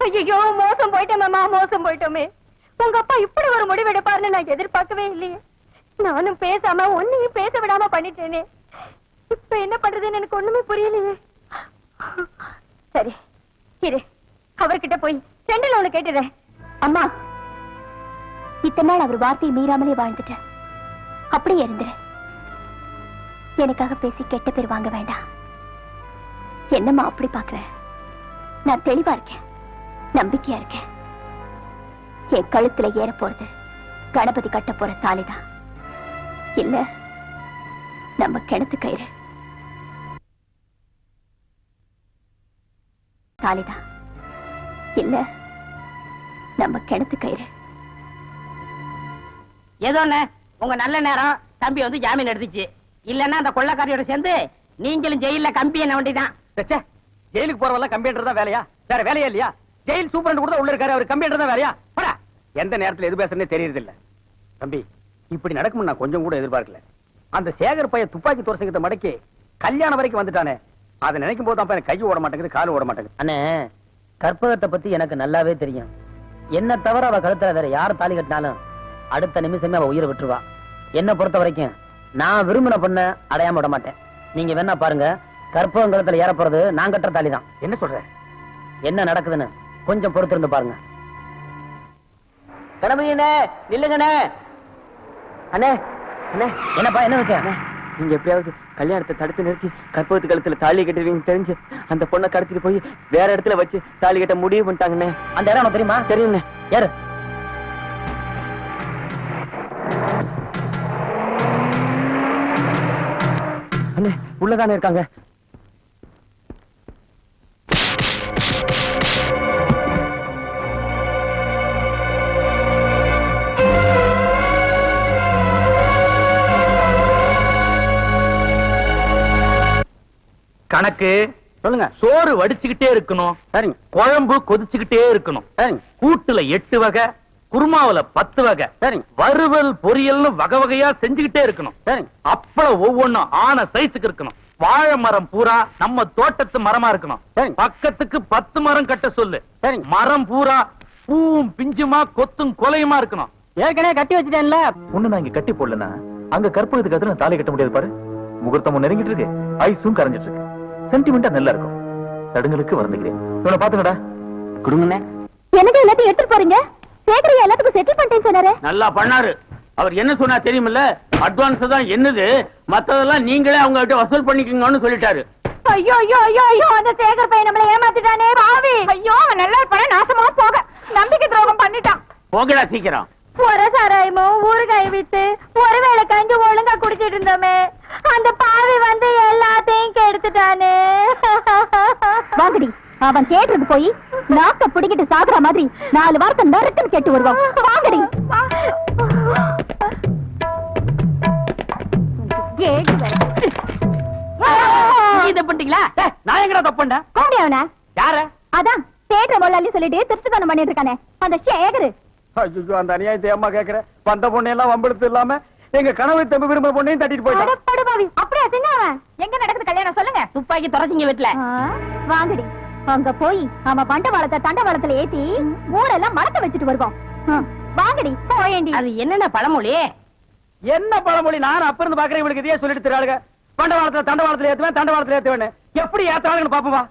ஐயோ மோசம் போயிட்டோமேமா, மோசம் போயிட்டோமே. உங்க அப்பா இப்படி ஒரு முடிவு எடுப்பாருன்னு நான் எதிர்பார்க்கவே இல்லையே. நானும் பேசாம ஒன்னையும் பேச விடாம பண்ணிட்டேனே. இப்ப என்ன பண்றதுன்னு எனக்கு ஒண்ணுமே புரியலையே. சரி இரு, அவர்கிட்ட போய் ரெண்டுல ஒண்ணு கேட்டுறேன். அம்மா, இத்தனை நாள் அவர் வார்த்தையை மீறாமலே வாழ்ந்துட்டேன். அப்படியே இருந்துரு. எனக்காக பேசி கெட்ட பேர் வாங்க வேண்டாம். என்னம்மா அப்படி பாக்குற? நான் தெளிவா இருக்கேன், நம்பிக்கையா இருக்கேன். என் கழுத்துல ஏற போறது கணபதி கட்ட போற தாலிதான், இல்ல நம்ம கிணத்து கயிறு தாலிதான், இல்ல நம்ம கிணத்து கயிறு. ஏதோ உங்க நல்ல நேரம் தம்பி வந்து ஜாமீன் எடுத்துச்சு. இல்லன்னா அந்த கொள்ளக்காரியோட சேர்ந்து நீங்களும் ஜெயில கம்பி என்ன வேண்டிதான். ஜெயிலுக்கு போறவெல்லாம் கம்பியன்றது தான் வேலையா? வேற வேலையா இல்லையா? ஜெயில் சூப்பரண்ட் கூட உள்ள இருக்காரு, அவர் கம்பியன்றது தான் வேலையா? போடா. எந்த நேரத்துல எது பேசுறதே தெரியறது இல்ல. தம்பி, இப்படி நடக்கும் நான் கொஞ்சம் கூட எதிர்பார்க்கல. அந்த சேகர் பையன் துப்பாக்கி துரசங்கத்தை மடக்கி கல்யாணம் வரைக்கும் வந்துட்டானே, அதை நினைக்கும் போது தான் கை ஓட மாட்டேங்குது, கால் ஓட மாட்டேங்குது. அண்ணே, கற்பகத்தை பத்தி எனக்கு நல்லாவே தெரியும். என்ன தவிர அவ கழுத்துல வேற யார் தாலி கட்டினாலும் அடுத்த நிமிஷமே அவ உயிரை விட்டுருவா. என்ன பொறுத்த வரைக்கும் நான் விரும்பின பொண்ண அடையாம விட மாட்டேன். நீங்க வேணா பாருங்க, கற்பகம் கழுத்துல ஏற போறது நான் கட்டுற தாலி தான். என்ன சொல்ற? என்ன நடக்குதுன்னு கொஞ்சம் பொறுத்திருந்து பாருங்க. கணபதினே, நில்லுங்கண்ணே. அண்ணே, அண்ணே, என்னப்பா, என்ன விஷயம்? நீங்க எப்படியாவது கல்யாணத்தை தடுத்து நிறுத்தி கற்பகத்து கழுத்துல தாலி கட்டுவீங்க தெரிஞ்சு அந்த பொண்ணை கடத்திட்டு போய் வேற இடத்துல வச்சு தாலி கட்ட முடிவு பண்ணிட்டாங்கண்ணே. அந்த இடம் உனக்கு தெரியுமா? தெரியும்ண்ணே. யாரு? அண்ணே, உள்ளதானே இருக்காங்க. கணக்கு சொல்லுங்க. சோறு வடிச்சுக்கிட்டே இருக்கணும். சரிங்க. குழம்பு கொதிச்சுக்கிட்டே இருக்கணும். சரிங்க. கூட்டுல 8 வகை, குருமாவுல 10 வகை. சரிங்க. வறுவல் பொரியல்னு வகை வகையா செஞ்சுக்கிட்டே இருக்கணும். சரிங்க. அப்பளம் ஒவ்வொன்னும் ஆன சைஸுக்கு இருக்கணும். வாழை மரம் பூரா நம்ம தோட்டத்து மரமா இருக்கணும். சரிங்க. பக்கத்துக்கு 10 மரம் கட்ட சொல்லு. சரிங்க. மரம் பூரா பூவும் பிஞ்சுமா கொத்தும் கொலையுமா இருக்கணும். ஏற்கனவே கட்டி வச்சுட்டேன்ல. ஒண்ணு நான் இங்க கட்டி போடலன்னா அங்க கற்பகத்துக்கு அதுல தாலி கட்ட முடியாது பாரு. முகூர்த்தமும் நெருங்கிட்டு இருக்கு, ஐஸும் கரைஞ்சிட்டு இருக்கு. சென்டிமெண்டா நல்லா இருக்கும். தடுங்களுக்கு வருந்துகிறேன். இவனை பாத்துக்கடா. கொடுங்கண்ணே. எனக்கு எல்லாத்தையும் எடுத்துட்டு போறீங்க. சேகரையா எல்லாத்துக்கும் செட்டில் பண்ணிட்டேன்னு சொன்னாரு. நல்லா பண்ணாரு. அவர் என்ன சொன்னா தெரியுமில்ல? அட்வான்ஸ் தான் என்னது, மத்ததெல்லாம் நீங்களே அவங்க கிட்ட வசூல் பண்ணிக்கங்கன்னு சொல்லிட்டாரு. ஐயோ ஐயோ ஐயோ ஐயோ, அந்த சேகர் பையன் நம்மள ஏமாத்திட்டானே பாவி. ஐயோ, அவன் நல்லா இருப்பானே, நாசமா போக. நம்பிக்கை துரோகம் பண்ணிட்டான். போகடா சீக்கிரம். ஒரு சாராயமும் ஊறுகாய் வித்து ஒருவேளை கஞ்சி ஒழுங்கா குடிச்சிட்டு இருந்தோமே, அந்த பாவி வந்து எல்லாத்தையும் கெடுத்துட்டானே. வாங்கடி, அவன் கேட்டது போய் நாக்க பிடிக்கிட்டு சாகுற மாதிரி 4 வாரத்தை நறுக்குன்னு கேட்டு வருவான். வாங்கடி. இதை பண்ணிட்டீங்களா? நான் எங்கடா தப்புண்டா? கோடி அவன யார? அதான் தேட்டர் முதலாளி சொல்லிட்டு திருட்டுத்தனம் பண்ணிட்டு இருக்கானே அந்த சேகரு. ஐயோ, அந்த அநியாயத்தை அம்மா கேக்குற. வந்த பொண்ணு எல்லாம் வம்பெடுத்து இல்லாம எங்க கனவு தம்பி விரும்ப பொண்ணையும் தட்டிட்டு போயிட்டான். படுபாவி, அப்படியே செஞ்சவன். எங்க நடக்குது கல்யாணம் சொல்லுங்க. துப்பாக்கி துறச்சிங்க வீட்டுல. வாங்கடி, அங்க போய் அவன் பண்டவாளத்தை தண்டவாளத்துல ஏத்தி ஊரெல்லாம் மறக்க வச்சுட்டு வருவோம். வாங்கடி போயேண்டி. அது என்னென்ன பழமொழி? என்ன பழமொழி? நான் அப்ப இருந்து பாக்குறேன். இவளுக்கு இதையே சொல்லிட்டு தராளுங்க. பண்டவாளத்துல தண்டவாளத்துல ஏத்துவேன், தண்டவாளத்துல ஏத்துவேன். எப்படி ஏத்தாளுன்னு பாப்பவா?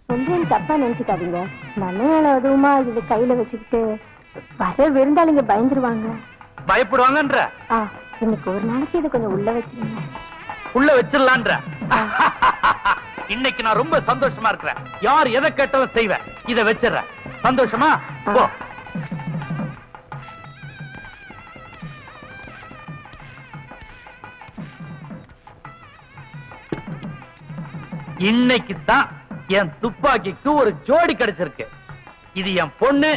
சொல்றேன், தப்பா நினைச்சுக்காதீங்க. நல்ல நாள் அதுவுமா இது கையில வச்சுக்கிட்டு வர விருந்தாளிங்க பயந்துருவாங்க. பயப்படுவாங்கன்ற? இன்னைக்கு ஒரு நாளைக்கு இதை கொஞ்சம் உள்ள வச்சிருங்க. உள்ள வச்சிடலான்ற? இன்னைக்கு நான் ரொம்ப சந்தோஷமா இருக்கிறேன். யார் எதை கேட்டாலும் செய்வேன். இதை வச்சிடறேன். சந்தோஷமா போ. இன்னைக்கு தான் என் துப்பாக்கிக்கு ஒரு ஜோடி கிடைச்சிருக்கு. இது என் பொண்ணு,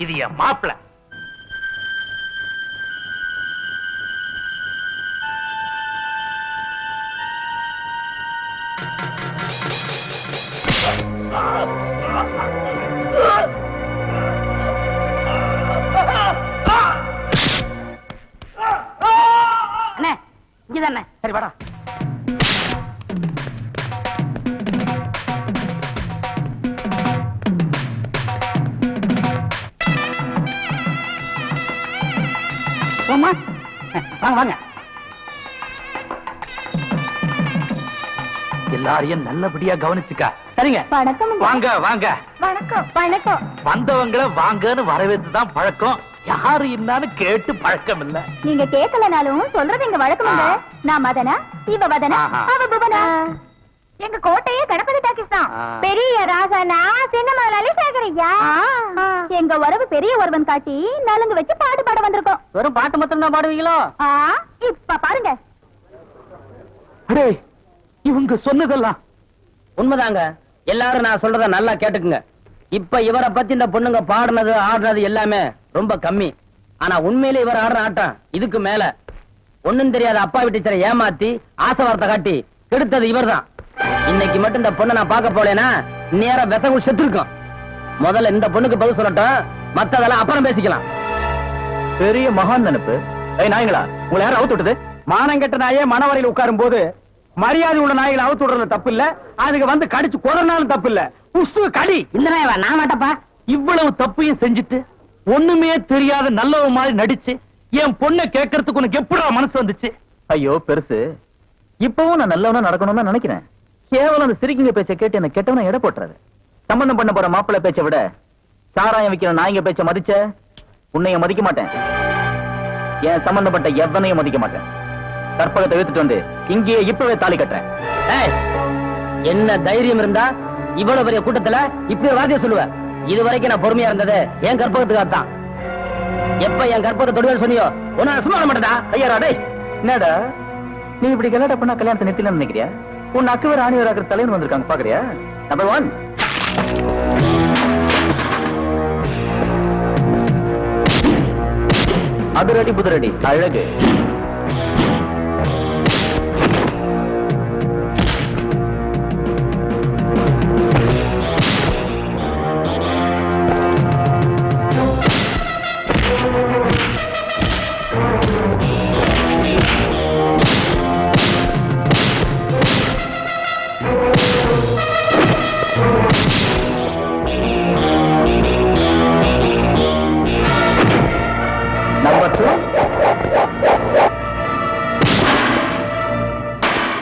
இது என் மாப்பிள்ளை. அண்ணே, இங்கதானே. சரி வாடா. வாங்கம்மா வாங்க வாங்க. எல்லாரையும் நல்லபடியா கவனிச்சுக்கா. சரிங்க. வணக்கம். வாங்க வாங்க. வணக்கம் வணக்கம். வந்தவங்கள வாங்கன்னு வரவேற்று தான் பழக்கம். யாரு என்னன்னு கேட்டு பழக்கம் இல்ல. நீங்க கேட்கலனாலும் சொல்றது எங்க வழக்கம். நான் மதனா, இவ வதனா, ஆஹா. அவ புவனா. எங்க கோட்டையே கணபதி டாக்கிஸ் தான். பெரிய ராசானா சின்ன முதலாளி சேகரையா. எங்க உறவு பெரிய ஒருவன் காட்டி நலுங்கு வச்சு பாட்டு பாட வந்திருக்கோம். வெறும் பாட்டு மட்டும் தான் பாடுவீங்களோ? இப்ப பாருங்க. அடே, இவங்க சொன்னதெல்லாம் உண்மைதாங்க. எல்லாரும் நான் சொல்றத நல்லா கேட்டுக்குங்க. இப்ப இவரை பத்தி இந்த பொண்ணுங்க பாடுனது ஆடுனது எல்லாமே ரொம்ப கம்மி. ஆனா உண்மையில இவர் ஆடுற ஆட்டம் இதுக்கு மேல. ஒண்ணும் தெரியாத அப்பா வீட்டு ஏமாத்தி ஆசை வார்த்தை காட்டி கெடுத்தது இவர்தான். இன்னைக்கு மட்டும் இந்த பொண்ணை நான் பார்க்க போலேனா நேரம் விசகு செத்து இருக்கும். முதல்ல இந்த பொண்ணுக்கு பதில் சொல்லட்டும், மத்ததெல்லாம் அப்புறம் பேசிக்கலாம். பெரிய மகான் நினைப்பு. நாய்களா, உங்களை யாரும் அவுத்து விட்டது? மானங்கெட்ட நாயே மனவரையில் உட்காரும் போது மரியாதை உள்ள நாய்களை அவுத்து விடுறது தப்பு இல்ல. அதுக்கு வந்து கடிச்சு கொதறினாலும் தப்பு இல்ல. புஷு கடி. இந்த நாயவா நான் மாட்டப்பா. இவ்வளவு தப்பையும் செஞ்சுட்டு ஒண்ணுமே தெரியாத நல்லவ மாதிரி நடிச்சு என் பொண்ணை கேட்கறதுக்கு உனக்கு எப்படா மனசு வந்துச்சு? ஐயோ பெருசு, இப்பவும் நான் நல்லவனா நடக்கணும்னு நினைக்கிறேன். கேவலம் அந்த சிரிக்கிங்க பேச்சை கேட்டு என்ன கெட்டவன எடை போட்டுறாரு. சம்பந்தம் பண்ண போற மாப்பிள்ளை பேச்சை விட சாராயம் விக்கிற நாய்ங்க பேச்சை மதிச்ச உன்னைய மதிக்க மாட்டேன். என் சம்பந்தப்பட்ட எவனையும் மதிக்க மாட்டேன். கற்பகத்தை எடுத்துட்டு வந்து இங்கேயே இப்பவே தாலி கட்டுறேன். என்ன தைரியம் இருந்தா இவ்வளவு பெரிய கூட்டத்துல இப்படி வார்த்தையை சொல்லுவ? இதுவரைக்கும் நான் பொறுமையா இருந்தது என் கற்பகத்துக்காக தான். எப்ப என் கற்பகத்தை தொடுவேன்னு சொன்னியோ உன்னை சும்மா மாட்டேடா. ஐயாரா டேய், என்னடா நீ இப்படி கலாட்ட பண்ணா கல்யாணத்தை நிறுத்தலாம்னு நினைக்கிறியா? உன் அக்குவர் ஆணிவர் ஆக்கிற தலைவன் வந்திருக்காங்க பாக்குறியா? நம்பர் 1 அதிரடி புதிரடி அழகு. Number 2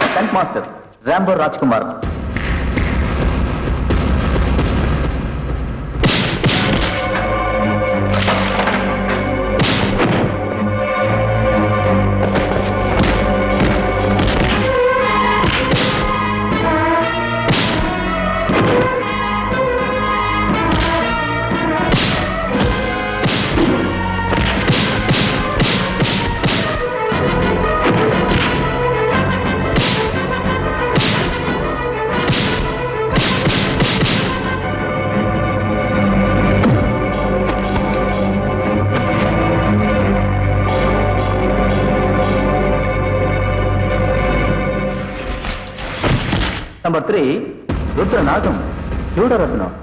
stunt master Rambo Rajkumar. Number 3 ருத்ரநாகம் யூடரத்னம்.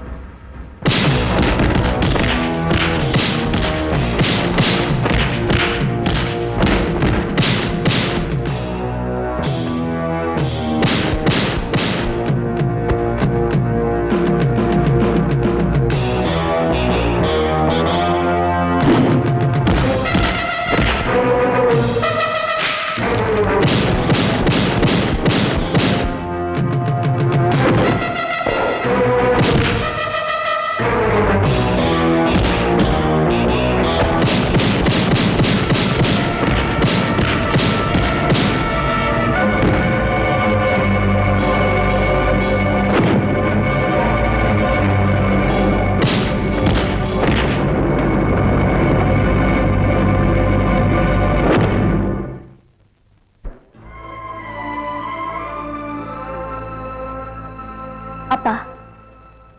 அப்பா,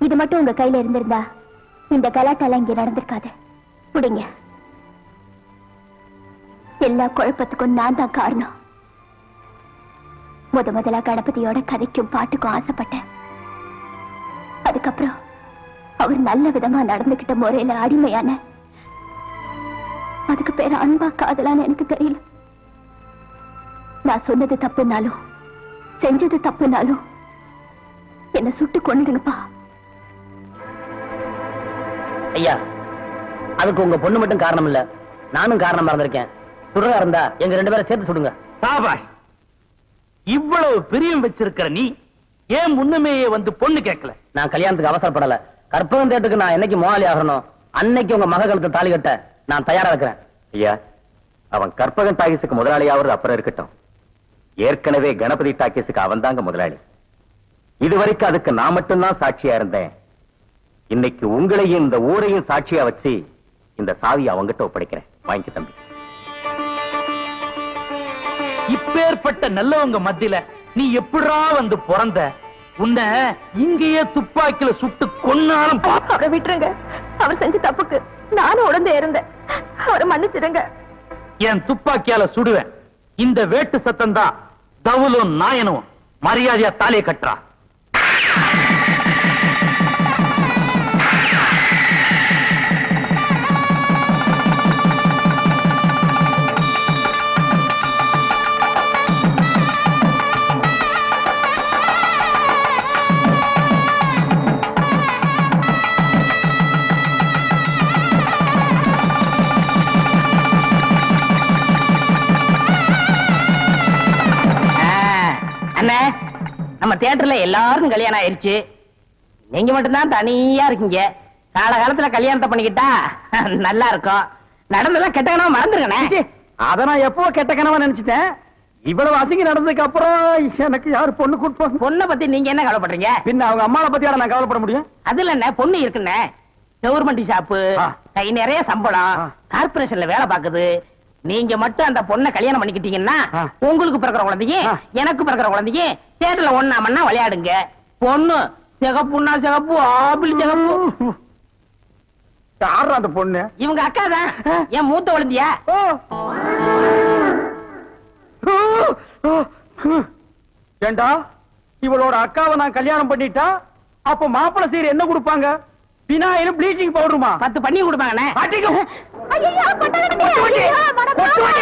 இது மட்டும் உங்க கையில இருந்திருந்தா இந்த கலாட்டால இங்க நடந்திருக்காது. புடிங்க. எல்லா குழப்பத்துக்கும் நான் தான் காரணம். முதலா கணபதியோட கதைக்கும் பாட்டுக்கும் ஆசைப்பட்டேன். அதுக்கப்புறம் அவர் நல்ல விதமா நடந்துகிட்ட முறையில அடிமையான. அதுக்கு பேர் அன்பா காதலான்னு எனக்கு தெரியல. நான் சொன்னது தப்புனாலும் செஞ்சது தப்புனாலும் என்ன சுட்டு கொன்னுடுங்கப்பா. ஐயா, அதுக்கு உங்க பொண்ணு மட்டும் காரணம் இல்ல, நானும் காரணமா இருந்திருக்கேன். சுடுறா இருந்தா எங்க 2 பேரை சேர்த்து சுடுங்க. சாபாஷ். இவ்வளவு பிரியம் வச்சிருக்கிற நீ ஏன் முன்னமேயே வந்து பொண்ணு கேட்கல? நான் கல்யாணத்துக்கு அவசரப்படல. கற்பகம் தேட்டுக்கு நான் என்னைக்கு மோகாலி ஆகணும் அன்னைக்கு உங்க மக கழுத்து தாலி கட்ட நான் தயாரா இருக்கிறேன். ஐயா, அவன் கற்பகன் டாக்கீஸுக்கு முதலாளியாவது அப்புறம் இருக்கட்டும். ஏற்கனவே கணபதி டாக்கீஸுக்கு அவன் தாங்க முதலாளி. இதுவரைக்கும் அதுக்கு நான் மட்டும்தான் சாட்சியா இருந்தேன். இன்னைக்கு உங்களையும் இந்த ஊரையும் சாட்சியா வச்சு இந்த சாவியை அவங்கிட்ட ஒப்படைக்கிறேன். வாங்கி தம்பி. இப்பேற்பட்ட நல்லவங்க மத்தியில நீ எப்படா வந்து பிறந்த? உன்னை இங்கேயே துப்பாக்கில சுட்டு கொன்னாலும் அவரை விட்டுருங்க. அவர் செஞ்ச தப்புக்கு நானும் உடந்தே இருந்தேன். அவரை மன்னிச்சிடுங்க. என் துப்பாக்கியால சுடுவேன். இந்த வேட்டு சத்தம் தான் தவுலும் நாயனும் மரியாதையா தாலியை கட்டுறா. அண்ணே, நம்ம தியேட்டர்ல எல்லாரும் கல்யாணம் ஆயிருச்சு. நீங்க மட்டும்தான் தனியா இருக்கீங்க. காலகாலத்துல கல்யாணத்தை பண்ணிக்கிட்டா நல்லா இருக்கும். நடந்ததெல்லாம் கெட்ட கனவா மறந்துருக்கனே. அத நான் எப்போ கெட்ட கனவா நினைச்சிட்டேன். இவ்வளவு அசிங்க நடந்ததுக்கு அப்புறம் எனக்கு யாரு பொண்ணு கூட்டு பொண்ணை பத்தி நீங்க என்ன கவலைப்படுறீங்க? பின்ன அவங்க அம்மாவை பத்தி நான் கவலைப்பட முடியும்? அதுல என்ன பொண்ணு இருக்குண்ணே. கவர்மெண்ட் ஷாப்பு, கை நிறைய சம்பளம், கார்பரேஷன்ல வேலை பாக்குது. நீங்க மட்டும் அந்த பொண்ணை கல்யாணம் பண்ணிக்கிட்டீங்கன்னா உங்களுக்கு பிறக்கிற குழந்தைங்க எனக்கு பிறக்கிற குழந்தைங்க தேட்டர்ல ஒண்ணா மண்ணா விளையாடுங்க. பொண்ணு சிகப்புன்னா சிகப்பு, ஆப்பிள் சிகப்பு. யாரு அந்த பொண்ணு? இவங்க அக்கா தான். என் மூத்த குழந்தையா. ஏண்டா, இவளோட அக்காவை நான் கல்யாணம் பண்ணிட்டா அப்ப மாப்பிள்ளை சீர் என்ன கொடுப்பாங்க? பினாயிலும் ப்ளீச்சிங் பவுடருமா? 10 பண்ணி கொடுப்பாங்கண்ணே. ஐயையோ, கொட்டாதீங்க. ஐயோ, மனப்பாவம்.